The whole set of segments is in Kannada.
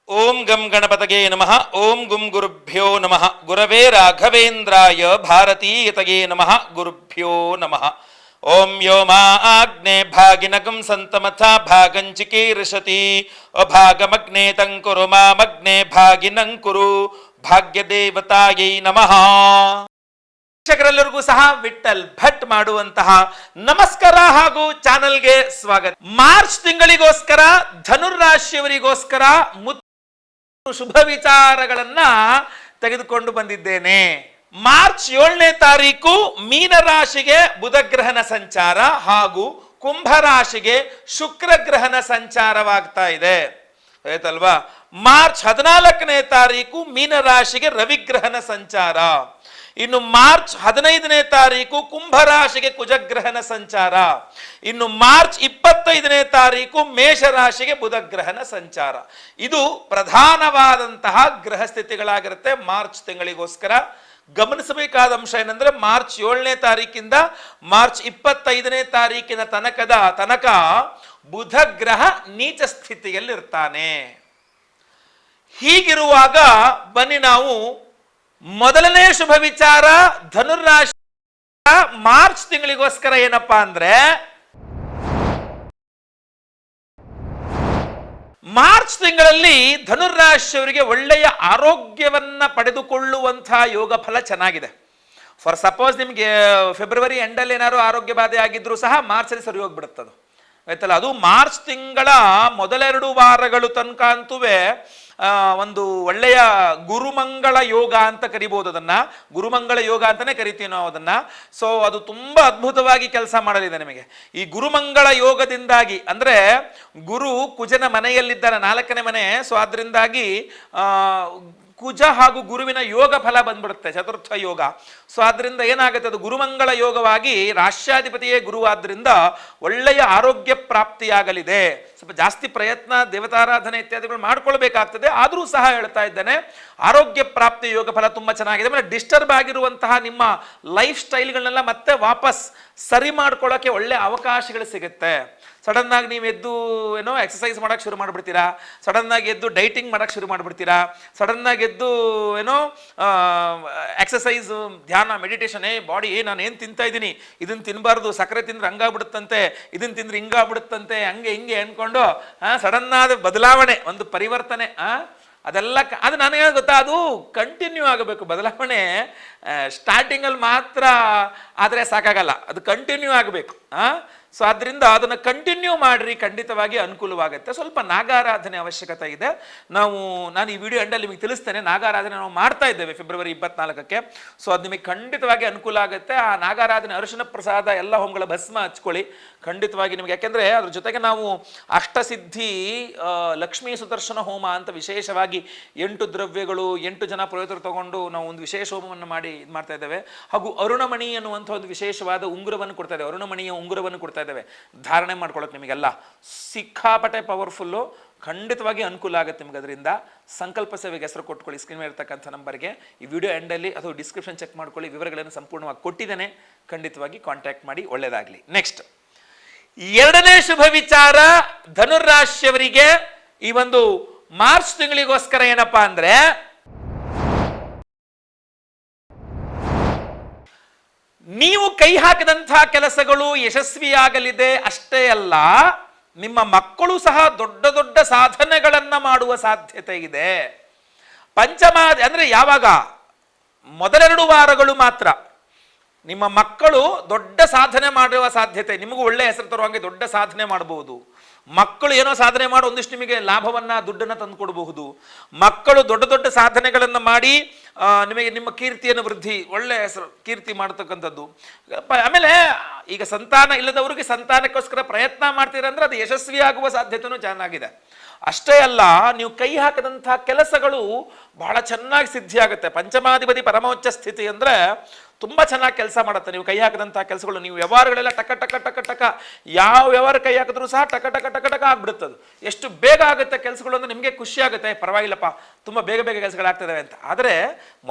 ಓಂ ಗಂ ಗಣಪತಗೆ ನಮಃ. ಓಂ ಗುಂ ಗುರುಭ್ಯೋ ನಮಃ. ಗುರವೇ ರಾಘವೇಂದ್ರಾಯ ಭಾರತೀಯತಗೆ ನಮಃ. ಗುರುಭ್ಯೋ ನಮಃ. ಓಂ ಯೋ ಮಾ ಆಗ್ನೇ ಭಾಗಿನಗಂ ಸಂತಮಥ ಭಾಗಂಚಿಕೀರ್ಷತಿ ಅಭಾಗಮಗ್ನೇ ತಂಕುರು ಮಾಮಗ್ನೇ ಭಾಗಿನಂಕುರು ಭಾಗ್ಯದೇವತಾಯೈ ನಮಃ. ವೀಕ್ಷಕರೆಲ್ಲರಿಗೂ ಸಹ ವಿಠಲ್ ಭಟ್ ಮಾಡುವಂತಹ ನಮಸ್ಕಾರ ಹಾಗೂ ಚಾನೆಲ್ಗೆ ಸ್ವಾಗತ. ಮಾರ್ಚ್ ತಿಂಗಳಿಗೋಸ್ಕರ ಧನುರಾಶಿಯವರಿಗೋಸ್ಕರ ಶುಭ ವಿಚಾರಗಳನ್ನ ತೆಗೆದುಕೊಂಡು ಬಂದಿದ್ದೇನೆ. ಮಾರ್ಚ್ 7ನೇ ತಾರೀಕು ಮೀನರಾಶಿಗೆ ಬುಧ ಗ್ರಹನ ಸಂಚಾರ ಹಾಗೂ ಕುಂಭರಾಶಿಗೆ ಶುಕ್ರ ಗ್ರಹನ ಸಂಚಾರವಾಗ್ತಾ ಇದೆ, ಆಯ್ತಲ್ವಾ. ಮಾರ್ಚ್ 14ನೇ ತಾರೀಕು ಮೀನರಾಶಿಗೆ ರವಿಗ್ರಹನ ಸಂಚಾರ. ಇನ್ನು ಮಾರ್ಚ್ 15ನೇ ತಾರೀಕು ಕುಂಭರಾಶಿಗೆ ಕುಜಗ್ರಹನ ಸಂಚಾರ. ಇನ್ನು ಮಾರ್ಚ್ 25ನೇ ತಾರೀಕು ಮೇಷರಾಶಿಗೆ ಬುಧಗ್ರಹನ ಸಂಚಾರ. ಇದು ಪ್ರಧಾನವಾದಂತಹ ಗ್ರಹ ಸ್ಥಿತಿಗಳಾಗಿರುತ್ತೆ ಮಾರ್ಚ್ ತಿಂಗಳಿಗೋಸ್ಕರ. ಗಮನಿಸಬೇಕಾದ ಅಂಶ ಏನಂದ್ರೆ ಮಾರ್ಚ್ 7ನೇ ತಾರೀಕಿಂದ ಮಾರ್ಚ್ 25ನೇ ತಾರೀಕಿನ ತನಕ ಬುಧ ಗ್ರಹ ನೀಚ ಸ್ಥಿತಿಯಲ್ಲಿರ್ತಾನೆ. ಹೀಗಿರುವಾಗ ಬನ್ನಿ ನಾವು ಮೊದಲನೇ ಶುಭ ವಿಚಾರ ಧನುರಾಶಿ ಮಾರ್ಚ್ ತಿಂಗಳಿಗೋಸ್ಕರ ಏನಪ್ಪಾ ಅಂದ್ರೆ, ಮಾರ್ಚ್ ತಿಂಗಳಲ್ಲಿ ಧನುರಾಶಿಯವರಿಗೆ ಒಳ್ಳೆಯ ಆರೋಗ್ಯವನ್ನ ಪಡೆದುಕೊಳ್ಳುವಂತಹ ಯೋಗ ಫಲ ಚೆನ್ನಾಗಿದೆ. ಫಾರ್ ಸಪೋಸ್ ನಿಮ್ಗೆ ಫೆಬ್ರವರಿ ಎಂಡಲ್ಲಿ ಏನಾದ್ರು ಆರೋಗ್ಯ ಬಾಧೆ ಆಗಿದ್ರು ಸಹ ಮಾರ್ಚಲ್ಲಿ ಸರಿ ಹೋಗ್ಬಿಡುತ್ತದು, ಆಯ್ತಲ್ಲ. ಅದು ಮಾರ್ಚ್ ತಿಂಗಳ ಮೊದಲೆರಡು ವಾರಗಳು ತನಕ ಅಂತುವೇ ಒಂದು ಒಳ್ಳೆಯ ಗುರುಮಂಗಳ ಯೋಗ ಅಂತ ಕರಿಬಹುದು. ಅದನ್ನ ಗುರುಮಂಗಳ ಯೋಗ ಅಂತಾನೆ ಕರಿತೀವಿ ನಾವು ಅದನ್ನ. ಸೊ ಅದು ತುಂಬಾ ಅದ್ಭುತವಾಗಿ ಕೆಲಸ ಮಾಡಲಿದೆ ನಿಮಗೆ. ಈ ಗುರುಮಂಗಳ ಯೋಗದಿಂದಾಗಿ ಅಂದ್ರೆ ಗುರು ಕುಜನ ಮನೆಯಲ್ಲಿದ್ದಾನೆ, 4ನೇ ಮನೆ. ಸೊ ಆದ್ರಿಂದಾಗಿ ಕುಜ ಹಾಗೂ ಗುರುವಿನ ಯೋಗ ಫಲ ಬಂದ್ಬಿಡುತ್ತೆ, ಚತುರ್ಥ ಯೋಗ. ಸೊ ಆದ್ರಿಂದ ಏನಾಗುತ್ತೆ, ಅದು ಗುರುಮಂಗಳ ಯೋಗವಾಗಿ ರಾಷ್ಟ್ರಾಧಿಪತಿಯೇ ಗುರುವಾದ್ರಿಂದ ಒಳ್ಳೆಯ ಆರೋಗ್ಯ ಪ್ರಾಪ್ತಿಯಾಗಲಿದೆ. ಸ್ವಲ್ಪ ಜಾಸ್ತಿ ಪ್ರಯತ್ನ ದೇವತಾರಾಧನೆ ಇತ್ಯಾದಿಗಳು ಮಾಡ್ಕೊಳ್ಬೇಕಾಗ್ತದೆ, ಆದರೂ ಸಹ ಹೇಳ್ತಾ ಇದ್ದೇನೆ ಆರೋಗ್ಯ ಪ್ರಾಪ್ತಿ ಯೋಗ ಫಲ ತುಂಬಾ ಚೆನ್ನಾಗಿದೆ. ಆಮೇಲೆ ಡಿಸ್ಟರ್ಬ್ ಆಗಿರುವಂತಹ ನಿಮ್ಮ ಲೈಫ್ ಸ್ಟೈಲ್ಗಳನ್ನೆಲ್ಲ ಮತ್ತೆ ವಾಪಸ್ ಸರಿ ಮಾಡ್ಕೊಳ್ಳೋಕೆ ಒಳ್ಳೆ ಅವಕಾಶಗಳು ಸಿಗುತ್ತೆ. ಸಡನ್ ಆಗಿ ನೀವು ಎದ್ದು ಏನೋ ಎಕ್ಸಸೈಸ್ ಮಾಡಕ್ಕೆ ಶುರು ಮಾಡಿಬಿಡ್ತೀರಾ, ಸಡನ್ ಆಗಿ ಎದ್ದು ಡೈಟಿಂಗ್ ಮಾಡಕ್ಕೆ ಶುರು ಮಾಡಿಬಿಡ್ತೀರಾ, ಸಡನ್ ಆಗಿ ಎದ್ದು ಏನೋ ಎಕ್ಸಸೈಸ್, ಧ್ಯಾನ, ಮೆಡಿಟೇಷನ್, ಬಾಡಿ ನಾನು ಏನು ತಿಂತಾ ಇದ್ದೀನಿ, ಇದನ್ನು ತಿನ್ನಬಾರ್ದು, ಸಕ್ಕರೆ ತಿಂದ್ರೆ ಹಂಗಾಗ್ಬಿಡುತ್ತಂತೆ, ಇದನ್ನು ತಿಂದ್ರೆ ಹಿಂಗಾಗ್ಬಿಡುತ್ತಂತೆ, ಹಂಗೆ ಹಿಂಗೆ ಅನ್ಕೊಂಡು ಸಡನ್ ಆದ ಬದಲಾವಣೆ, ಒಂದು ಪರಿವರ್ತನೆ, ಅದೆಲ್ಲ ಅದು ನನಗೆ ಗೊತ್ತಾ, ಅದು ಕಂಟಿನ್ಯೂ ಆಗಬೇಕು. ಬದಲಾವಣೆ ಸ್ಟಾರ್ಟಿಂಗಲ್ಲಿ ಮಾತ್ರ ಆದರೆ ಸಾಕಾಗಲ್ಲ, ಅದು ಕಂಟಿನ್ಯೂ ಆಗಬೇಕು. ಸೊ ಆದ್ದರಿಂದ ಅದನ್ನು ಕಂಟಿನ್ಯೂ ಮಾಡ್ರಿ, ಖಂಡಿತವಾಗಿ ಅನುಕೂಲವಾಗುತ್ತೆ. ಸ್ವಲ್ಪ ನಾಗಾರಾಧನೆ ಅವಶ್ಯಕತೆ ಇದೆ. ನಾನು ಈ ವಿಡಿಯೋ ಎಂಡಲ್ಲಿ ನಿಮಗೆ ತಿಳಿಸ್ತೇನೆ. ನಾಗಾರಾಧನೆ ನಾವು ಮಾಡ್ತಾ ಇದ್ದೇವೆ ಫೆಬ್ರವರಿ 24ಕ್ಕೆ. ಸೊ ಅದು ನಿಮಗೆ ಖಂಡಿತವಾಗಿ ಅನುಕೂಲ ಆಗುತ್ತೆ. ಆ ನಾಗಾರಾಧನೆ ಅರಿಶಿನ ಪ್ರಸಾದ ಎಲ್ಲ ಹೋಮಗಳ ಭಸ್ಮ ಹಚ್ಕೊಳ್ಳಿ, ಖಂಡಿತವಾಗಿ ನಿಮಗೆ. ಯಾಕೆಂದರೆ ಅದ್ರ ಜೊತೆಗೆ ನಾವು ಅಷ್ಟಸಿದ್ಧಿ ಲಕ್ಷ್ಮೀ ಸುದರ್ಶನ ಹೋಮ ಅಂತ ವಿಶೇಷವಾಗಿ 8 ದ್ರವ್ಯಗಳು 8 ಜನ ಪುರೋಹಿತರು ತಗೊಂಡು ನಾವು ಒಂದು ವಿಶೇಷ ಹೋಮವನ್ನು ಮಾಡಿ ಇದು ಮಾಡ್ತಾ ಇದ್ದೇವೆ. ಹಾಗೂ ಅರುಣಮಣಿ ಅನ್ನುವಂಥ ಒಂದು ವಿಶೇಷವಾದ ಉಂಗುರವನ್ನು ಕೊಡ್ತಾ ಇದ್ದೇವೆ, ಅರುಣಮಣಿಯ ಉಂಗುರವನ್ನು ಕೊಡ್ತಾ ಇದ್ದೇವೆ ಧಾರಣೆ ಮಾಡ್ಕೊಳ್ಳೋಕೆ. ನಿಮಗೆಲ್ಲ ಸಿಕ್ಕಾಪಟ್ಟೆ ಪವರ್ಫುಲ್ಲು, ಖಂಡಿತವಾಗಿ ಅನುಕೂಲ ಆಗುತ್ತೆ ನಿಮ್ಗೆ. ಅದರಿಂದ ಸಂಕಲ್ಪ ಸೇವೆಗೆ ಹೆಸರು ಕೊಟ್ಕೊಳ್ಳಿ ಸ್ಕ್ರೀನ್ ಮೇಲೆ ಇರ್ತಕ್ಕಂಥ ನಂಬರ್ಗೆ. ಈ ವಿಡಿಯೋ ಎಂಡಲ್ಲಿ ಅಥವಾ ಡಿಸ್ಕ್ರಿಪ್ಷನ್ ಚೆಕ್ ಮಾಡ್ಕೊಳ್ಳಿ, ವಿವರಗಳನ್ನು ಸಂಪೂರ್ಣವಾಗಿ ಕೊಟ್ಟಿದ್ದೇನೆ. ಖಂಡಿತವಾಗಿ ಕಾಂಟ್ಯಾಕ್ಟ್ ಮಾಡಿ, ಒಳ್ಳೆಯದಾಗಲಿ. ನೆಕ್ಸ್ಟ್ 2ನೇ ಶುಭ ವಿಚಾರ ಧನುರಾಶಿಯವರಿಗೆ ಈ ಒಂದು ಮಾರ್ಚ್ ತಿಂಗಳಿಗೋಸ್ಕರ ಏನಪ್ಪಾ ಅಂದ್ರೆ, ನೀವು ಕೈ ಹಾಕಿದಂತಹ ಕೆಲಸಗಳು ಯಶಸ್ವಿಯಾಗಲಿದೆ. ಅಷ್ಟೇ ಅಲ್ಲ, ನಿಮ್ಮ ಮಕ್ಕಳು ಸಹ ದೊಡ್ಡ ದೊಡ್ಡ ಸಾಧನೆಗಳನ್ನ ಮಾಡುವ ಸಾಧ್ಯತೆ ಇದೆ. ಪಂಚಮಾದಿ ಅಂದ್ರೆ ಯಾವಾಗ ಮೊದಲೆರಡು ವಾರಗಳು ಮಾತ್ರ ನಿಮ್ಮ ಮಕ್ಕಳು ದೊಡ್ಡ ಸಾಧನೆ ಮಾಡುವ ಸಾಧ್ಯತೆ, ನಿಮಗೂ ಒಳ್ಳೆ ಹೆಸರು ತರುವಂಗೆ ದೊಡ್ಡ ಸಾಧನೆ ಮಾಡಬಹುದು. ಮಕ್ಕಳು ಏನೋ ಸಾಧನೆ ಮಾಡಿ ಒಂದಿಷ್ಟು ನಿಮಗೆ ಲಾಭವನ್ನ, ದುಡ್ಡನ್ನು ತಂದು ಕೊಡಬಹುದು. ಮಕ್ಕಳು ದೊಡ್ಡ ದೊಡ್ಡ ಸಾಧನೆಗಳನ್ನು ಮಾಡಿ ನಿಮಗೆ ನಿಮ್ಮ ಕೀರ್ತಿಯನ್ನು ವೃದ್ಧಿ, ಒಳ್ಳೆ ಹೆಸರು ಕೀರ್ತಿ ಮಾಡತಕ್ಕಂಥದ್ದು. ಆಮೇಲೆ ಈಗ ಸಂತಾನ ಇಲ್ಲದವರಿಗೆ ಸಂತಾನಕ್ಕೋಸ್ಕರ ಪ್ರಯತ್ನ ಮಾಡ್ತೀರಂದ್ರೆ ಅದು ಯಶಸ್ವಿ ಆಗುವ ಸಾಧ್ಯತೆನೂ ಚೆನ್ನಾಗಿದೆ. ಅಷ್ಟೇ ಅಲ್ಲ, ನೀವು ಕೈ ಹಾಕದಂತಹ ಕೆಲಸಗಳು ಬಹಳ ಚೆನ್ನಾಗಿ ಸಿದ್ಧಿ ಆಗುತ್ತೆ. ಪಂಚಮಾಧಿಪತಿ ಪರಮೋಚ್ಚ ಸ್ಥಿತಿ ಅಂದ್ರೆ ತುಂಬ ಚೆನ್ನಾಗಿ ಕೆಲಸ ಮಾಡುತ್ತೆ. ನೀವು ಕೈ ಹಾಕಿದಂತಹ ಕೆಲಸಗಳು, ನೀವು ವ್ಯವಹಾರಗಳೆಲ್ಲ ಟಕ ಟಕ ಟಕ ಟಕ, ಯಾವ ವ್ಯವಹಾರ ಕೈ ಹಾಕಿದ್ರು ಸಹ ಟಕ ಟಕ ಟಕ ಟಕ ಆಗ್ಬಿಡುತ್ತದು. ಎಷ್ಟು ಬೇಗ ಆಗುತ್ತೆ ಕೆಲಸಗಳು ಅಂದ್ರೆ ನಿಮಗೆ ಖುಷಿ ಆಗುತ್ತೆ, ಪರವಾಗಿಲ್ಲಪ್ಪ ತುಂಬ ಬೇಗ ಬೇಗ ಕೆಲಸಗಳಾಗ್ತದೆ ಅಂತ. ಆದರೆ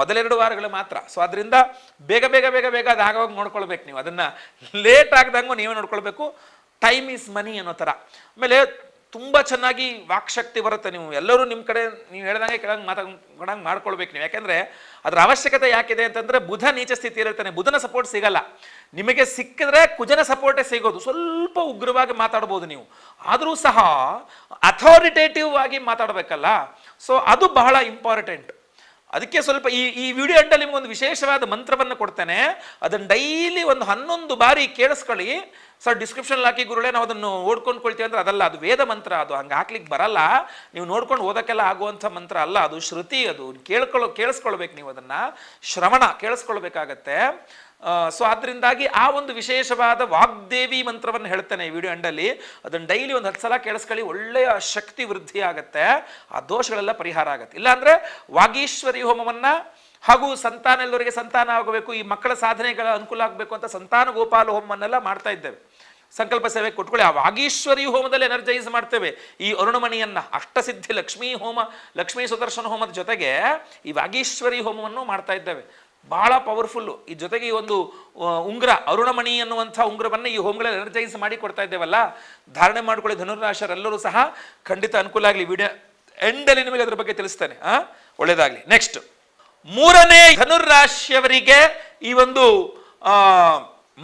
ಮೊದಲೆರಡು ವಾರಗಳು ಮಾತ್ರ. ಸೊ ಅದರಿಂದ ಬೇಗ ಬೇಗ ಬೇಗ ಬೇಗ ಅದು ಆಗೋವಾಗ ನೋಡ್ಕೊಳ್ಬೇಕು ನೀವು. ಅದನ್ನು ಲೇಟ್ ಆಗ್ದಂಗೂ ನೀವೇ ನೋಡ್ಕೊಳ್ಬೇಕು. ಟೈಮ್ ಈಸ್ ಮನಿ ಅನ್ನೋ ಥರ. ಆಮೇಲೆ ತುಂಬ ಚೆನ್ನಾಗಿ ವಾಕ್ಶಕ್ತಿ ಬರುತ್ತೆ. ನೀವು ಎಲ್ಲರೂ ನಿಮ್ಮ ಕಡೆ ನೀವು ಹೇಳ್ದಂಗೆ ಕೆಳಗೆ ಮಾಡ್ಕೊಳ್ಬೇಕು ನೀವು. ಯಾಕೆಂದರೆ ಅದರ ಅವಶ್ಯಕತೆ ಯಾಕಿದೆ ಅಂತಂದರೆ ಬುಧ ನೀಚ ಸ್ಥಿತಿ ಇರ್ತಾನೆ, ಬುಧನ ಸಪೋರ್ಟ್ ಸಿಗಲ್ಲ ನಿಮಗೆ. ಸಿಕ್ಕಿದ್ರೆ ಕುಜನ ಸಪೋರ್ಟೇ ಸಿಗೋದು. ಸ್ವಲ್ಪ ಉಗ್ರವಾಗಿ ಮಾತಾಡ್ಬೋದು ನೀವು, ಆದರೂ ಸಹ ಅಥಾರಿಟೇಟಿವ್ ಆಗಿ ಮಾತಾಡಬೇಕಲ್ಲ. ಸೊ ಅದು ಬಹಳ ಇಂಪಾರ್ಟೆಂಟ್. ಅದಕ್ಕೆ ಸ್ವಲ್ಪ ಈ ವಿಡಿಯೋ ಎಂಡಲ್ಲಿ ನಿಮಗೊಂದು ವಿಶೇಷವಾದ ಮಂತ್ರವನ್ನು ಕೊಡ್ತೇನೆ. ಅದನ್ನು ಡೈಲಿ ಒಂದು 11 ಬಾರಿ ಕೇಳಿಸ್ಕೊಳ್ಳಿ. ಸರ್ ಡಿಸ್ಕ್ರಿಪ್ಷನ್ ಹಾಕಿ ಗುರುಗಳೇ ನಾವು ಅದನ್ನು ಓಡ್ಕೊಂಡ್ಕೊಳ್ತೀವಿ ಅಂದ್ರೆ ಅದಲ್ಲ, ಅದು ವೇದ ಮಂತ್ರ. ಅದು ಹಂಗೆ ಹಾಕ್ಲಿಕ್ಕೆ ಬರಲ್ಲ. ನೀವು ನೋಡ್ಕೊಂಡು ಓದಕ್ಕೆಲ್ಲ ಆಗುವಂಥ ಮಂತ್ರ ಅಲ್ಲ, ಅದು ಶ್ರುತಿ. ಅದು ಕೇಳಿಸ್ಕೊಳ್ಬೇಕು ನೀವು, ಅದನ್ನು ಶ್ರವಣ ಕೇಳಿಸ್ಕೊಳ್ಬೇಕಾಗತ್ತೆ. ಸೊ ಅದರಿಂದಾಗಿ ಆ ಒಂದು ವಿಶೇಷವಾದ ವಾಗ್ದೇವಿ ಮಂತ್ರವನ್ನು ಹೇಳ್ತೇನೆ ಈ ವಿಡಿಯೋ ಎಂಡಲ್ಲಿ. ಅದನ್ನು ಡೈಲಿ ಒಂದು 10 ಸಲ ಕೇಳಿಸ್ಕೊಳ್ಳಿ, ಒಳ್ಳೆಯ ಶಕ್ತಿ ವೃದ್ಧಿ ಆಗುತ್ತೆ, ಆ ದೋಷಗಳೆಲ್ಲ ಪರಿಹಾರ ಆಗುತ್ತೆ. ಇಲ್ಲಾಂದರೆ ವಾಗೀಶ್ವರಿ ಹೋಮವನ್ನು ಹಾಗೂ ಸಂತಾನ ಎಲ್ಲರಿಗೆ ಸಂತಾನ ಆಗಬೇಕು, ಈ ಮಕ್ಕಳ ಸಾಧನೆಗಳ ಅನುಕೂಲ ಆಗಬೇಕು ಅಂತ ಸಂತಾನ ಗೋಪಾಲ ಹೋಮವನ್ನೆಲ್ಲ ಮಾಡ್ತಾ ಇದ್ದೇವೆ. ಸಂಕಲ್ಪ ಸೇವೆ ಕೊಟ್ಕೊಳ್ಳಿ. ಆ ವಾಗೀಶ್ವರಿ ಹೋಮದಲ್ಲಿ ಎನರ್ಜೈಸ್ ಮಾಡ್ತೇವೆ ಈ ಅರುಣಮಣಿಯನ್ನು. ಅಷ್ಟಸಿದ್ಧಿ ಲಕ್ಷ್ಮೀ ಹೋಮ, ಲಕ್ಷ್ಮೀ ಸುದರ್ಶನ ಹೋಮದ ಜೊತೆಗೆ ಈ ವಾಗೀಶ್ವರಿ ಹೋಮವನ್ನು ಮಾಡ್ತಾ ಇದ್ದೇವೆ. ಬಹಳ ಪವರ್ಫುಲ್ಲು. ಈ ಜೊತೆಗೆ ಈ ಒಂದು ಉಂಗುರ, ಅರುಣಮಣಿ ಅನ್ನುವಂಥ ಉಂಗುರವನ್ನು ಈ ಹೋಮಗಳಲ್ಲಿ ಎನರ್ಜೈಸ್ ಮಾಡಿ ಕೊಡ್ತಾ ಇದ್ದೇವಲ್ಲ, ಧಾರಣೆ ಮಾಡ್ಕೊಳ್ಳಿ ಧನುರ್ರಾಶಿಯವರೆಲ್ಲರೂ ಸಹ. ಖಂಡಿತ ಅನುಕೂಲ ಆಗಲಿ. ವಿಡಿಯೋ ಎಂಡಲ್ಲಿ ನಿಮಗೆ ಅದ್ರ ಬಗ್ಗೆ ತಿಳಿಸ್ತೇನೆ. ಒಳ್ಳೇದಾಗಲಿ. ನೆಕ್ಸ್ಟ್ 3ನೇ ಧನುರ್ರಾಶಿಯವರಿಗೆ ಈ ಒಂದು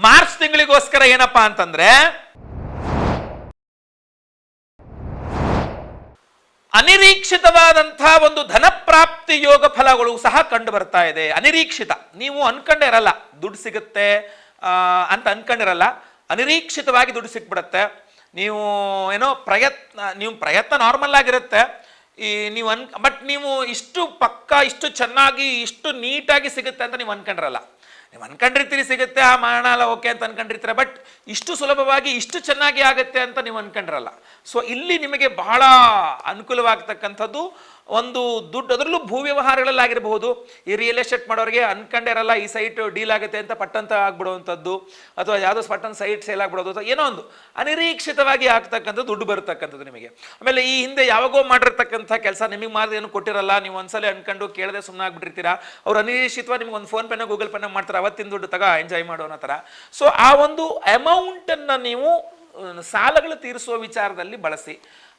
ಮಾರ್ಚ್ ತಿಂಗಳಿಗೋಸ್ಕರ ಏನಪ್ಪಾ ಅಂತಂದ್ರೆ ಅನಿರೀಕ್ಷಿತವಾದಂತಹ ಒಂದು ಧನಪ್ರಾಪ್ತಿ ಯೋಗ ಫಲಗಳು ಸಹ ಕಂಡು ಬರ್ತಾ ಇದೆ. ಅನಿರೀಕ್ಷಿತ, ನೀವು ಅನ್ಕೊಂಡೇ ಇರಲ್ಲ ದುಡ್ಡು ಸಿಗುತ್ತೆ ಅಂತ ಅನ್ಕೊಂಡಿರಲ್ಲ. ಅನಿರೀಕ್ಷಿತವಾಗಿ ದುಡ್ಡು ಸಿಕ್ಬಿಡುತ್ತೆ. ನೀವು ಏನೋ ಪ್ರಯತ್ನ ನಾರ್ಮಲ್ ಆಗಿರುತ್ತೆ. ಬಟ್ ನೀವು ಇಷ್ಟು ಪಕ್ಕ, ಇಷ್ಟು ಚೆನ್ನಾಗಿ, ಇಷ್ಟು ನೀಟಾಗಿ ಸಿಗುತ್ತೆ ಅಂತ ನೀವು ಅನ್ಕೊಂಡಿರಲ್ಲ. ನೀವು ಅನ್ಕೊಂಡಿರ್ತೀರಿ ಸಿಗುತ್ತೆ, ಮಾಡೋಣ ಅಲ್ಲ, ಓಕೆ ಅಂತ ಅನ್ಕೊಂಡಿರ್ತೀರ. ಬಟ್ ಇಷ್ಟು ಸುಲಭವಾಗಿ, ಇಷ್ಟು ಚೆನ್ನಾಗಿ ಆಗುತ್ತೆ ಅಂತ ನೀವು ಅನ್ಕೊಂಡಿರಲ್ಲ. ಸೊ ಇಲ್ಲಿ ನಿಮಗೆ ಬಹಳ ಅನುಕೂಲವಾಗ್ತಕ್ಕಂಥದ್ದು ಒಂದು ದುಡ್ಡು, ಅದರಲ್ಲೂ ಭೂ ವ್ಯವಹಾರಗಳಲ್ಲಾಗಿರಬಹುದು. ಈ ರಿಯಲ್ ಎಸ್ಟೇಟ್ ಮಾಡೋರಿಗೆ ಅನ್ಕೊಂಡಿರಲ್ಲ ಈ ಸೈಟ್ ಡೀಲ್ ಆಗುತ್ತೆ ಅಂತ ಪಟ್ಟಂತ ಆಗ್ಬಿಡುವಂಥದ್ದು, ಅಥವಾ ಯಾವುದೋ ಪಟ್ಟನ್ ಸೈಟ್ ಸೇಲ್ ಆಗ್ಬಿಡೋದು, ಅಥವಾ ಏನೋ ಒಂದು ಅನಿರೀಕ್ಷಿತವಾಗಿ ಆಗ್ತಕ್ಕಂಥದ್ದು ದುಡ್ಡು ಬರ್ತಕ್ಕಂಥದ್ದು ನಿಮಗೆ. ಆಮೇಲೆ ಈ ಹಿಂದೆ ಯಾವಾಗೋ ಮಾಡಿರ್ತಕ್ಕಂಥ ಕೆಲಸ ನಿಮಗೆ ಮಾತ್ರ ಏನು ಕೊಟ್ಟಿರಲ್ಲ, ನೀವು ಒಂದ್ಸಲ ಅನ್ಕೊಂಡು ಕೇಳದೆ ಸುಮ್ಮನೆ ಆಗ್ಬಿಟ್ಟಿರ್ತೀರಾ. ಅವ್ರು ಅನಿರೀಕ್ಷಿತವಾಗಿ ನಿಮ್ಗೆ ಒಂದು ಫೋನ್ ಪೇನ ಗೂಗಲ್ ಪೇನ ಮಾಡ್ತಾರೆ, ಅವತ್ತಿನ ದುಡ್ಡು ಎಂಜಾಯ್ ಮಾಡೋ ಅನ್ನೋ ಥರ. ಸೊ ಆ ಒಂದು ಅಮೌಂಟನ್ನು ನೀವು ಸಾಲಗಳು ತೀರಿಸುವ ವಿಚಾರದಲ್ಲಿ ಬಳಸಿ,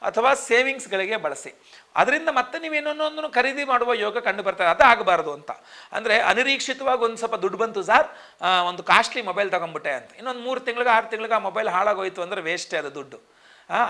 ಅಥವಾ ಸೇವಿಂಗ್ಸ್ಗಳಿಗೆ ಬಳಸಿ. ಅದರಿಂದ ಮತ್ತೆ ನೀವೇನೊಂದನ್ನು ಖರೀದಿ ಮಾಡುವ ಯೋಗ ಕಂಡು ಬರ್ತಾರೆ. ಅದು ಆಗಬಾರ್ದು ಅಂತ ಅಂದರೆ, ಅನಿರೀಕ್ಷಿತವಾಗಿ ಒಂದು ಸ್ವಲ್ಪ ದುಡ್ಡು ಬಂತು ಸರ್, ಒಂದು ಕಾಸ್ಟ್ಲಿ ಮೊಬೈಲ್ ತಗೊಂಡ್ಬಿಟ್ಟೆ ಅಂತ, ಇನ್ನೊಂದು 3 ತಿಂಗಳಿಗೆ 6 ತಿಂಗಳಿಗೆ ಆ ಮೊಬೈಲ್ ಹಾಳಾಗೋಯ್ತು ಅಂದರೆ ವೇಸ್ಟೇ ಅದು ದುಡ್ಡು.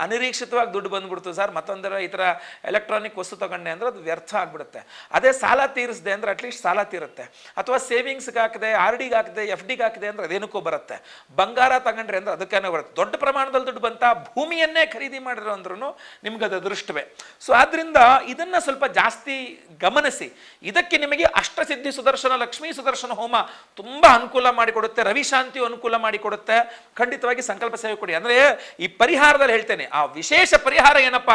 ಅನಿರೀಕ್ಷಿತವಾಗಿ ದುಡ್ಡು ಬಂದ್ಬಿಡ್ತು ಸರ್, ಮತ್ತೊಂದರ ಈ ಥರ ಎಲೆಕ್ಟ್ರಾನಿಕ್ ವಸ್ತು ತಗೊಂಡೆ ಅಂದರೆ ಅದು ವ್ಯರ್ಥ ಆಗಿಬಿಡುತ್ತೆ. ಅದೇ ಸಾಲ ತೀರಿಸಿದೆ ಅಂದರೆ ಅಟ್ಲೀಸ್ಟ್ ಸಾಲ ತೀರುತ್ತೆ. ಅಥವಾ ಸೇವಿಂಗ್ಸ್ಗೆ ಹಾಕಿದೆ, ಆರ್ ಡಿಗೆ ಹಾಕಿದೆ, ಎಫ್ ಡಿಗೆ ಹಾಕಿದೆ ಅಂದರೆ ಅದೇನಕ್ಕೂ ಬರುತ್ತೆ. ಬಂಗಾರ ತಗೊಂಡ್ರೆ ಅಂದರೆ ಅದಕ್ಕೇನೋ ಬರುತ್ತೆ. ದೊಡ್ಡ ಪ್ರಮಾಣದಲ್ಲಿ ದುಡ್ಡು ಬಂತ, ಭೂಮಿಯನ್ನೇ ಖರೀದಿ ಮಾಡಿರೋ ಅಂದ್ರೂ ನಿಮ್ಗೆ ಅದು ಅದೃಷ್ಟವೇ. ಸೊ ಆದ್ದರಿಂದ ಇದನ್ನು ಸ್ವಲ್ಪ ಜಾಸ್ತಿ ಗಮನಿಸಿ. ಇದಕ್ಕೆ ನಿಮಗೆ ಅಷ್ಟಸಿದ್ಧಿ ಸುದರ್ಶನ, ಲಕ್ಷ್ಮೀ ಸುದರ್ಶನ ಹೋಮ ತುಂಬ ಅನುಕೂಲ ಮಾಡಿಕೊಡುತ್ತೆ. ರವಿಶಾಂತಿಯು ಅನುಕೂಲ ಮಾಡಿಕೊಡುತ್ತೆ. ಖಂಡಿತವಾಗಿ ಸಂಕಲ್ಪ ಸೇವೆ ಕೊಡಿ. ಅಂದರೆ ಈ ಪರಿಹಾರದಲ್ಲಿ ಹೇಳ್ತೇನೆ, ಆ ವಿಶೇಷ ಪರಿಹಾರ ಏನಪ್ಪಾ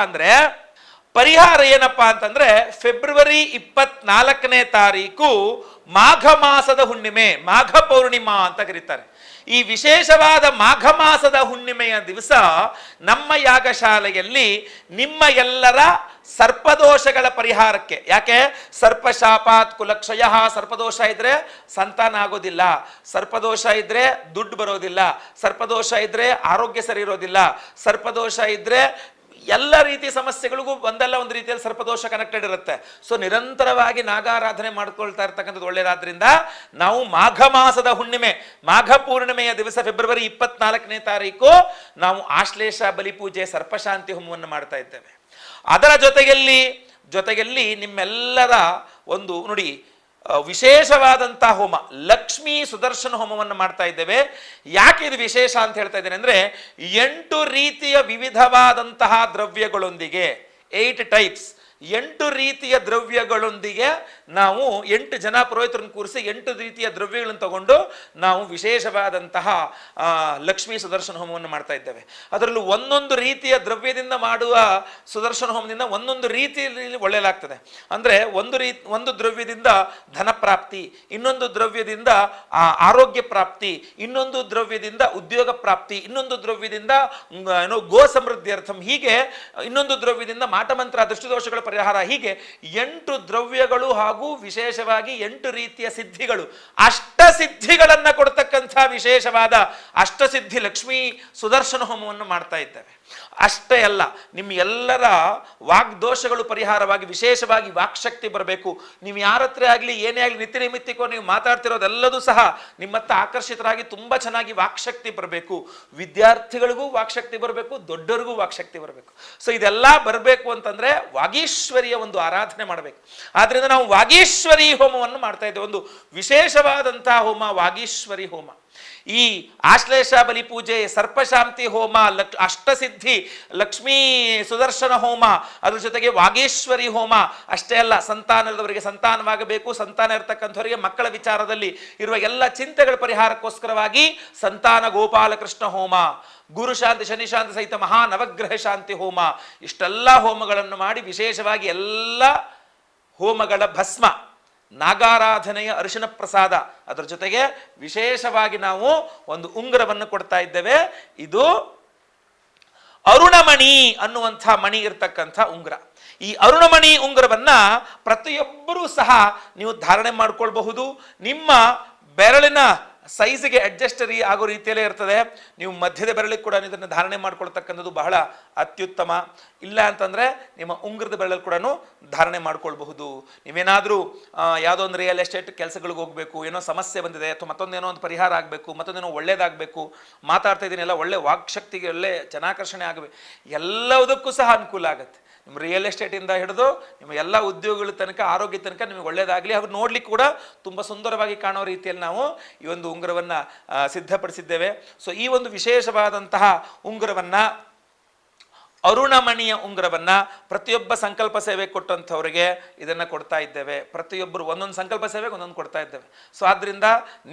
ಅಂತಂದ್ರೆ ಫೆಬ್ರವರಿ 24ನೇ ತಾರೀಕು ಮಾಘ ಮಾಸದ ಹುಣ್ಣಿಮೆ, ಮಾಘ ಪೌರ್ಣಿಮಾ ಅಂತ ಕರೀತಾರೆ. ಈ ವಿಶೇಷವಾದ ಮಾಘ ಮಾಸದ ಹುಣ್ಣಿಮೆಯ ದಿವಸ ನಮ್ಮ ಯಾಗಶಾಲೆಯಲ್ಲಿ ನಿಮ್ಮ ಎಲ್ಲರ ಸರ್ಪದೋಷಗಳ ಪರಿಹಾರಕ್ಕೆ, ಯಾಕೆ ಸರ್ಪಶಾಪಾತ್ ಕುಲಕ್ಷಯ, ಸರ್ಪದೋಷ ಇದ್ರೆ ಸಂತಾನ ಆಗೋದಿಲ್ಲ, ಸರ್ಪದೋಷ ಇದ್ರೆ ದುಡ್ಡು ಬರೋದಿಲ್ಲ, ಸರ್ಪದೋಷ ಇದ್ರೆ ಆರೋಗ್ಯ ಸರಿ ಇರೋದಿಲ್ಲ, ಸರ್ಪದೋಷ ಇದ್ರೆ ಎಲ್ಲ ರೀತಿಯ ಸಮಸ್ಯೆಗಳಿಗೂ ಒಂದಲ್ಲ ಒಂದು ರೀತಿಯಲ್ಲಿ ಸರ್ಪದೋಷ ಕನೆಕ್ಟೆಡ್ ಇರುತ್ತೆ. ಸೊ ನಿರಂತರವಾಗಿ ನಾಗಾರಾಧನೆ ಮಾಡ್ಕೊಳ್ತಾ ಇರ್ತಕ್ಕಂಥದ್ದು ಒಳ್ಳೆಯದಾದ್ರಿಂದ ನಾವು ಮಾಘ ಮಾಸದ ಹುಣ್ಣಿಮೆ, ಮಾಘ ಪೂರ್ಣಿಮೆಯ ದಿವಸ ಫೆಬ್ರವರಿ 24ನೇ ತಾರೀಕು ನಾವು ಆಶ್ಲೇಷ ಬಲಿಪೂಜೆ, ಸರ್ಪಶಾಂತಿ ಹೋಮವನ್ನು ಮಾಡ್ತಾ ಇದ್ದೇವೆ. ಅದರ ಜೊತೆಯಲ್ಲಿ ನಿಮ್ಮೆಲ್ಲರ ಒಂದು ನೋಡಿ ವಿಶೇಷವಾದಂಥ ಹೋಮ, ಲಕ್ಷ್ಮೀ ಸುದರ್ಶನ ಹೋಮವನ್ನು ಮಾಡ್ತಾ ಇದ್ದೇವೆ. ಯಾಕೆ ಇದು ವಿಶೇಷ ಅಂತ ಹೇಳ್ತಾ ಇದ್ದೇನೆ ಅಂದರೆ, 8 ರೀತಿಯ ವಿವಿಧವಾದಂತಹ ದ್ರವ್ಯಗಳೊಂದಿಗೆ, 8 ಟೈಪ್ಸ್, 8 ರೀತಿಯ ದ್ರವ್ಯಗಳೊಂದಿಗೆ ನಾವು 8 ಜನ ಪುರೋಹಿತರನ್ನು ಕೂರಿಸಿ 8 ರೀತಿಯ ದ್ರವ್ಯಗಳನ್ನು ತಗೊಂಡು ನಾವು ವಿಶೇಷವಾದಂತಹ ಲಕ್ಷ್ಮೀ ಸುದರ್ಶನ ಹೋಮವನ್ನು ಮಾಡ್ತಾ ಇದ್ದೇವೆ. ಅದರಲ್ಲೂ ಒಂದೊಂದು ರೀತಿಯ ದ್ರವ್ಯದಿಂದ ಮಾಡುವ ಸುದರ್ಶನ ಹೋಮದಿಂದ ಒಂದೊಂದು ರೀತಿಯಲ್ಲಿ ಒಳ್ಳೆಯಲಾಗ್ತದೆ. ಅಂದರೆ ಒಂದು ದ್ರವ್ಯದಿಂದ ಧನ ಪ್ರಾಪ್ತಿ, ಇನ್ನೊಂದು ದ್ರವ್ಯದಿಂದ ಆರೋಗ್ಯ ಪ್ರಾಪ್ತಿ, ಇನ್ನೊಂದು ದ್ರವ್ಯದಿಂದ ಉದ್ಯೋಗ ಪ್ರಾಪ್ತಿ, ಇನ್ನೊಂದು ದ್ರವ್ಯದಿಂದ ಗೋ ಸಮೃದ್ಧಿ ಅರ್ಥಂ, ಹೀಗೆ ಇನ್ನೊಂದು ದ್ರವ್ಯದಿಂದ ಮಾಟಮಂತ್ರ ದೃಷ್ಟಿದೋಷಗಳ ಪರಿಹಾರ. ಹೀಗೆ 8 ದ್ರವ್ಯಗಳು ಹಾಗೂ ವಿಶೇಷವಾಗಿ 8 ರೀತಿಯ ಸಿದ್ಧಿಗಳು, ಅಷ್ಟಸಿದ್ಧಿಗಳನ್ನ ಕೊಡ್ತಕ್ಕಂಥ ವಿಶೇಷವಾದ ಅಷ್ಟಸಿದ್ಧಿ ಲಕ್ಷ್ಮೀ ಸುದರ್ಶನ ಹೋಮವನ್ನು ಮಾಡ್ತಾ ಇದ್ದೇವೆ. ಅಷ್ಟೇ ಅಲ್ಲ, ನಿಮ್ಮ ಎಲ್ಲರ ವಾಗ್ದೋಷಗಳು ಪರಿಹಾರವಾಗಿ ವಿಶೇಷವಾಗಿ ವಾಕ್ಶಕ್ತಿ ಬರಬೇಕು. ನೀವು ಯಾರ ಹತ್ರ ಆಗಲಿ ಏನೇ ಆಗಲಿ ನಿತ್ಯ ನಿಮಿತ್ತಿಕೋ ನೀವು ಮಾತಾಡ್ತಿರೋದೆಲ್ಲದೂ ಸಹ ನಿಮ್ಮತ್ತ ಆಕರ್ಷಿತರಾಗಿ ತುಂಬ ಚೆನ್ನಾಗಿ ವಾಕ್ಶಕ್ತಿ ಬರಬೇಕು. ವಿದ್ಯಾರ್ಥಿಗಳಿಗೂ ವಾಕ್ಶಕ್ತಿ ಬರಬೇಕು, ದೊಡ್ಡರಿಗೂ ವಾಕ್ಶಕ್ತಿ ಬರಬೇಕು. ಸೊ ಇದೆಲ್ಲ ಬರಬೇಕು ಅಂತಂದ್ರೆ ವಾಗೀಶ್ವರಿಯ ಒಂದು ಆರಾಧನೆ ಮಾಡಬೇಕು. ಆದ್ರಿಂದ ನಾವು ವಾಗೀಶ್ವರಿ ಹೋಮವನ್ನು ಮಾಡ್ತಾ ಇದ್ದೇವೆ. ಒಂದು ವಿಶೇಷವಾದಂತಹ ಹೋಮ ವಾಗೀಶ್ವರಿ ಹೋಮ. ಈ ಆಶ್ಲೇಷ ಬಲಿ ಪೂಜೆ, ಸರ್ಪಶಾಂತಿ ಹೋಮ, ಅಷ್ಟಸಿದ್ಧಿ, ಲಕ್ಷ್ಮೀ ಸುದರ್ಶನ ಹೋಮ, ಅದ್ರ ಜೊತೆಗೆ ವಾಗೇಶ್ವರಿ ಹೋಮ ಅಷ್ಟೇ ಅಲ್ಲ, ಸಂತಾನದವರಿಗೆ ಸಂತಾನವಾಗಬೇಕು, ಸಂತಾನ ಇರತಕ್ಕಂಥವರಿಗೆ ಮಕ್ಕಳ ವಿಚಾರದಲ್ಲಿ ಇರುವ ಎಲ್ಲ ಚಿಂತೆಗಳ ಪರಿಹಾರಕ್ಕೋಸ್ಕರವಾಗಿ ಸಂತಾನ ಗೋಪಾಲಕೃಷ್ಣ ಹೋಮ, ಗುರು ಶಾಂತಿ ಶನಿ ಶಾಂತಿ ಸಹಿತ ಮಹಾ ನವಗ್ರಹ ಶಾಂತಿ ಹೋಮ, ಇಷ್ಟೆಲ್ಲ ಹೋಮಗಳನ್ನು ಮಾಡಿ ವಿಶೇಷವಾಗಿ ಎಲ್ಲ ಹೋಮಗಳ ಭಸ್ಮ, ನಾಗಾರಾಧನೆಯ ಅರಿಶಿನ ಪ್ರಸಾದ, ಅದರ ಜೊತೆಗೆ ವಿಶೇಷವಾಗಿ ನಾವು ಒಂದು ಉಂಗುರವನ್ನು ಕೊಡ್ತಾ ಇದ್ದೇವೆ. ಇದು ಅರುಣಮಣಿ ಅನ್ನುವಂಥ ಮಣಿ ಇರ್ತಕ್ಕಂಥ ಉಂಗುರ. ಈ ಅರುಣಮಣಿ ಉಂಗುರವನ್ನ ಪ್ರತಿಯೊಬ್ಬರೂ ಸಹ ನೀವು ಧಾರಣೆ ಮಾಡ್ಕೊಳ್ಬಹುದು. ನಿಮ್ಮ ಬೆರಳಿನ ಸೈಜ್ಗೆ ಅಡ್ಜಸ್ಟರಿ ಆಗೋ ರೀತಿಯಲ್ಲೇ ಇರ್ತದೆ. ನೀವು ಮಧ್ಯದ ಬೆರಳಿಗೆ ಕೂಡ ಇದನ್ನು ಧಾರಣೆ ಮಾಡ್ಕೊಳ್ತಕ್ಕಂಥದ್ದು ಬಹಳ ಅತ್ಯುತ್ತಮ. ಇಲ್ಲ ಅಂತಂದರೆ ನಿಮ್ಮ ಉಂಗುರದ ಬೆರಳಲ್ಲಿ ಕೂಡ ಧಾರಣೆ ಮಾಡ್ಕೊಳ್ಬಹುದು. ನೀವೇನಾದರೂ ಯಾವುದೋ ಒಂದು ರಿಯಲ್ ಎಸ್ಟೇಟ್ ಕೆಲಸಗಳಿಗೆ ಹೋಗಬೇಕು, ಏನೋ ಸಮಸ್ಯೆ ಬಂದಿದೆ, ಅಥವಾ ಮತ್ತೊಂದೇನೋ ಒಂದು ಪರಿಹಾರ ಆಗಬೇಕು, ಮತ್ತೊಂದೇನೋ ಒಳ್ಳೇದಾಗಬೇಕು, ಮಾತಾಡ್ತಾ ಇದ್ದೀನಿ ಎಲ್ಲ ಒಳ್ಳೆ ವಾಕ್ಶಕ್ತಿಗೆ ಒಳ್ಳೆ ಜನಾಕರ್ಷಣೆ ಆಗಬೇಕು, ಎಲ್ಲದಕ್ಕೂ ಸಹ ಅನುಕೂಲ ಆಗುತ್ತೆ. ನಿಮ್ಮ ರಿಯಲ್ ಎಸ್ಟೇಟಿಂದ ಹಿಡಿದು ನಿಮ್ಮ ಎಲ್ಲ ಉದ್ಯೋಗಗಳ ತನಕ, ಆರೋಗ್ಯ ತನಕ ನಿಮಗೆ ಒಳ್ಳೆಯದಾಗಲಿ. ಹಾಗೂ ನೋಡ್ಲಿಕ್ಕೆ ಕೂಡ ತುಂಬ ಸುಂದರವಾಗಿ ಕಾಣೋ ರೀತಿಯಲ್ಲಿ ನಾವು ಈ ಒಂದು ಉಂಗುರವನ್ನು ಸಿದ್ಧಪಡಿಸಿದ್ದೇವೆ. ಸೊ ಈ ಒಂದು ವಿಶೇಷವಾದಂತಹ ಉಂಗುರವನ್ನು, ಅರುಣಮಣಿಯ ಉಂಗುರವನ್ನ ಪ್ರತಿಯೊಬ್ಬ ಸಂಕಲ್ಪ ಸೇವೆ ಕೊಟ್ಟಂಥವ್ರಿಗೆ ಇದನ್ನು ಕೊಡ್ತಾ ಇದ್ದೇವೆ. ಪ್ರತಿಯೊಬ್ಬರು ಒಂದೊಂದು ಸಂಕಲ್ಪ ಸೇವೆಗೆ ಒಂದೊಂದು ಕೊಡ್ತಾ ಇದ್ದೇವೆ. ಸೊ ಆದ್ದರಿಂದ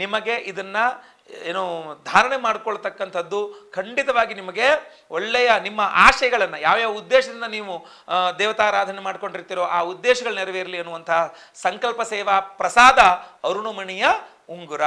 ನಿಮಗೆ ಇದನ್ನ ಏನು ಧಾರಣೆ ಮಾಡ್ಕೊಳ್ತಕ್ಕಂಥದ್ದು ಖಂಡಿತವಾಗಿ ನಿಮಗೆ ಒಳ್ಳೆಯ ನಿಮ್ಮ ಆಶಯಗಳನ್ನು, ಯಾವ್ಯಾವ ಉದ್ದೇಶದಿಂದ ನೀವು ದೇವತಾರಾಧನೆ ಮಾಡ್ಕೊಂಡಿರ್ತೀರೋ ಆ ಉದ್ದೇಶಗಳು ನೆರವೇರಲಿ ಅನ್ನುವಂತಹ ಸಂಕಲ್ಪ ಸೇವಾ ಪ್ರಸಾದ ಅರುಣಮಣಿಯ ಉಂಗುರ.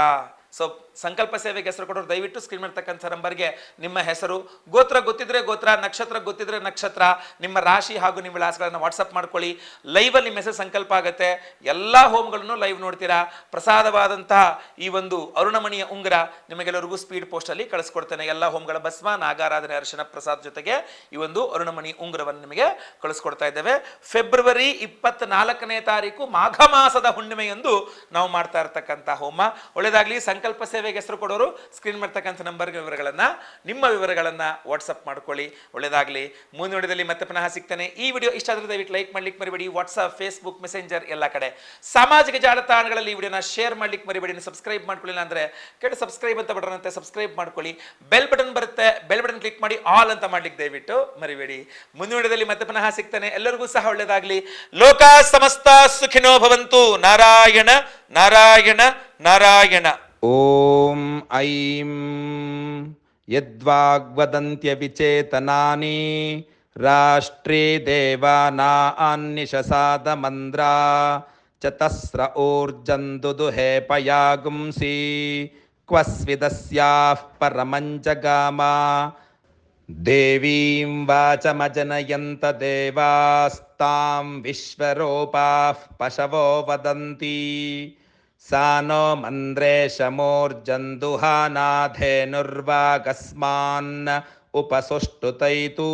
ಸೊ ಸಂಕಲ್ಪ ಸೇವೆಗೆ ಹೆಸರು ಕೊಟ್ಟರು ದಯವಿಟ್ಟು ಸ್ಕ್ರೀನ್ ಮಾಡ್ತಕ್ಕಂಥ ನಂಬರ್ಗೆ ನಿಮ್ಮ ಹೆಸರು, ಗೋತ್ರ ಗೊತ್ತಿದ್ರೆ ಗೋತ್ರ, ನಕ್ಷತ್ರ ಗೊತ್ತಿದ್ರೆ ನಕ್ಷತ್ರ, ನಿಮ್ಮ ರಾಶಿ ಹಾಗೂ ನಿಮ್ಮ ವಿಳಾಸಗಳನ್ನು ವಾಟ್ಸಪ್ ಮಾಡ್ಕೊಳ್ಳಿ. ಲೈವಲ್ಲಿ ನಿಮ್ಮ ಹೆಸರು ಸಂಕಲ್ಪ ಆಗುತ್ತೆ. ಎಲ್ಲ ಹೋಮಗಳನ್ನು ಲೈವ್ ನೋಡ್ತೀರಾ. ಪ್ರಸಾದವಾದಂತಹ ಈ ಒಂದು ಅರುಣಮಣಿಯ ಉಂಗುರ ನಿಮಗೆಲ್ಲರಿಗೂ ಸ್ಪೀಡ್ ಪೋಸ್ಟಲ್ಲಿ ಕಳಿಸ್ಕೊಡ್ತೇನೆ. ಎಲ್ಲ ಹೋಮಗಳ ಭಸ್ಮ, ನಾಗಾರಾಧನೆ, ಅರಿಶಿನ ಪ್ರಸಾದ ಜೊತೆಗೆ ಈ ಒಂದು ಅರುಣಮಣಿ ಉಂಗುರವನ್ನು ನಿಮಗೆ ಕಳಿಸ್ಕೊಡ್ತಾ ಇದ್ದೇವೆ. ಫೆಬ್ರವರಿ 24ನೇ ತಾರೀಕು ಮಾಘ ಮಾಸದ ಹುಣ್ಣಿಮೆಯಂದು ನಾವು ಮಾಡ್ತಾ ಇರ್ತಕ್ಕಂಥ ಹೋಮ. ಒಳ್ಳೆಯದಾಗಲಿ. ಸಂಕಲ್ಪ ಸೇವೆಗೆ ಹೆಸರು ಕೊಡೋರು ಸ್ಕ್ರೀನ್ ಮಾಡ್ತಕ್ಕಂಥ ನಂಬರ್ಗೆ ನಿಮ್ಮ ವಿವರಗಳನ್ನು ವಾಟ್ಸಪ್ ಮಾಡ್ಕೊಳ್ಳಿ. ಒಳ್ಳೆಯದಾಗಲಿ. ಮುಂದಿನ ವಿಡಿಯೋದಲ್ಲಿ ಮತ್ತೆ ಪುನಃ ಸಿಗ್ತಾನೆ. ಈ ವಿಡಿಯೋ ಇಷ್ಟ ಆದರೆ ದಯವಿಟ್ಟು ಲೈಕ್ ಮಾಡ್ಲಿಕ್ಕೆ ಮರಿಬೇಡಿ. ವಾಟ್ಸಪ್, ಫೇಸ್ಬುಕ್, ಮೆಸೆಂಜರ್ ಎಲ್ಲ ಕಡೆ ಸಾಮಾಜಿಕ ಜಾಲತಾಣಗಳಲ್ಲಿ ಈ ವಿಡಿಯೋನ ಶೇರ್ ಮಾಡ್ಲಿಕ್ಕೆ ಮರಿಬೇಡಿ. ಸಬ್ಸ್ಕ್ರೈಬ್ ಮಾಡ್ಕೊಳ್ಳಿಲ್ಲ ಅಂದರೆ ಕೆಳಗೆ ಸಬ್ಸ್ಕ್ರೈಬ್ ಅಂತ ಬಟನ್ ಅಂತೆ ಸಬ್ಸ್ಕ್ರೈಬ್ ಮಾಡ್ಕೊಳ್ಳಿ. ಬೆಲ್ ಬಟನ್ ಬರುತ್ತೆ, ಬೆಲ್ ಬಟನ್ ಕ್ಲಿಕ್ ಮಾಡಿ ಆಲ್ ಅಂತ ಮಾಡ್ಲಿಕ್ಕೆ ದಯವಿಟ್ಟು ಮರಿಬೇಡಿ. ಮುಂದಿನ ವಿಡಿಯೋದಲ್ಲಿ ಮತ್ತೆ ಪುನಃ ಸಿಗ್ತಾನೆ. ಎಲ್ಲರಿಗೂ ಸಹ ಒಳ್ಳೆಯದಾಗಲಿ. ಲೋಕ ಸಮಸ್ತ ಸುಖಿನೋ ಭವಂತು. ನಾರಾಯಣ ನಾರಾಯಣ ನಾರಾಯಣ. ಓಂ ಐಂ ಯದ್ವಾಗ್ವದಂತ್ಯ ವಿಚೇತನಾನಿ ರಾಷ್ಟ್ರೇ ದೇವಾನಾನ್ನಿಶಸಾದ ಮಂದ್ರಾ ಚತಸ್ರ ಊರ್ಜಂದುದುಹೇ ಪಯಾಗುಂಸಿ ಕ್ವಸ್ವಿದಸ್ಯಾಃ ಪರಮಂಜಗಾಮ ದೇವೀಂ ವಾಚಮಜನಯಂತ ದೇವಾಸ್ತಾಂ ವಿಶ್ವರೂಪಾಃ ಪಶವೋ ವದಂತಿ ಸಾ ನೋ ಮಂದ್ರೇಶಮೂರ್ಜಂದುಹಾನಾಧೇನುರ್ವಾಗಸ್ಮಾನ್ ಉಪಸುಷ್ಟುತೈತು.